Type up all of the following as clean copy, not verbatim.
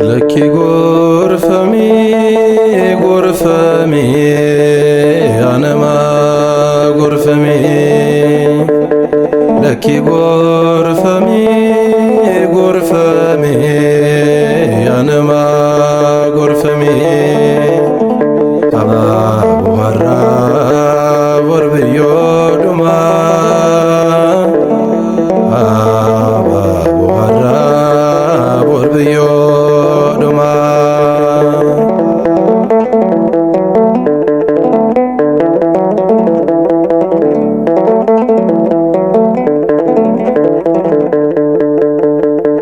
ለኪ ጎርፈሚ ጎርፈሚ አነማ ጎርፈሚ ለኪ ጎርፈሚ ጎርፈሚ አነማ ጎርፈሚ አባ ወራ ወርብዮ ዱማ አባ ወራ ወርብዮ ዱማ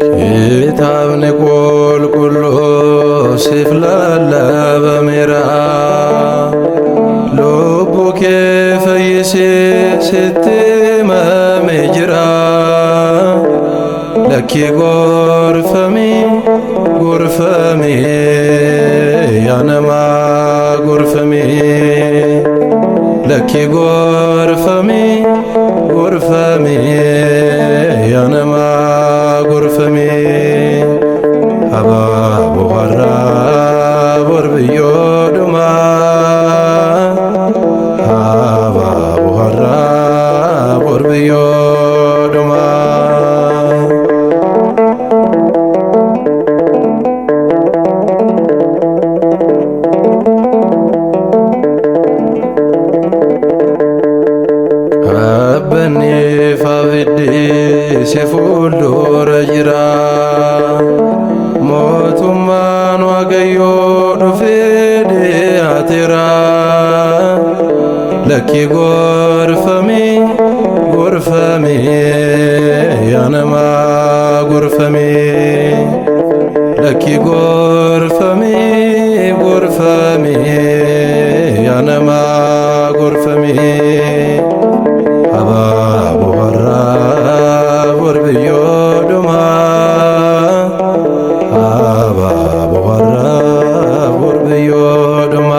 ኪታብ ነቆልቁሎ ሲፍላለ በሜራ ሎቦኬ ፈይሴ ስትመሜ ጅራ ለኪ ጎርፈሚ ጎርፈሚ ያነማ ጎርፈሚ ለኪ ጎርፈሚ ጎርፈሚ ያነማ ጎርፈሚ አባ ወራ ወርብዮ ዱማ አባ ወራ ወርብዮ ዱማ አበኒ ፋቪዲ ሲፉሉ ረጅራ ሞቱማን ዋገዮ ዱፌዴ አቴራ ለኪ ጎርፈሚ ጎርፈሚ ያነማ ጎርፈሚ ለኪ ጎርፈሚ ጎርፈሚ ያነማ ጎርፈሚ አባ ወራ ወርብዮ ዱማ አባ ወራ ወርብዮ ዱማ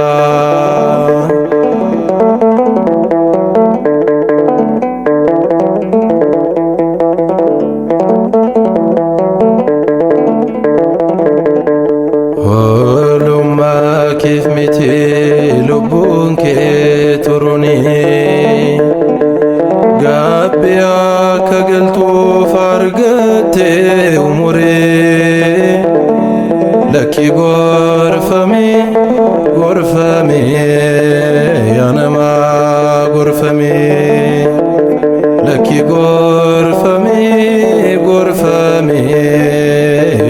ሁሉማ ኪፍ ሚቲ ሉቡንኬ ቱሩኒ ጋቢያ ከገልጡ ፋርገቴ ኡሙሬ ለኪ ጎርፈሚ ጎርፈሚ ያነማ ጎርፈሚ ለኪ ጎርፈሚ ጎርፈሚ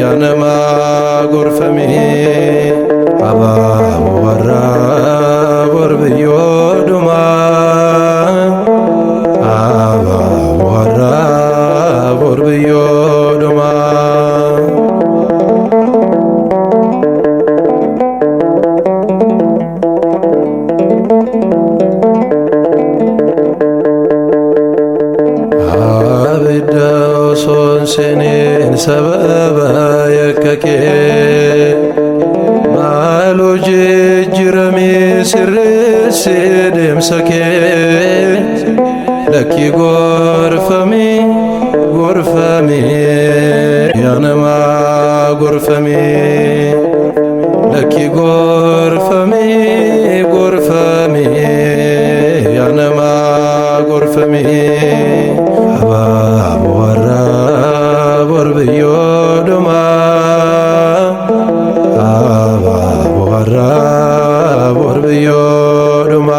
ያነማ ጎርፈሚ አባ ወራ ወርብዮ ዱማ አባ ወራ ወርብዮ ዱማ አብዳው ሶንሴኔን ሰበበ የከኬ ማሎጄ ጅረሜ ሲሬሴ ደምሰኬ ለኪ ጎርፈሚ ጎርፈሚ ያነማ ጎርፈሚ ለኪ ጎርፈሚ ጎርፈሚ ያነማ ጎርፈሚ አባ ወራ ወርብዮ ዱማ አባ ወራ ወርብዮ ዱማ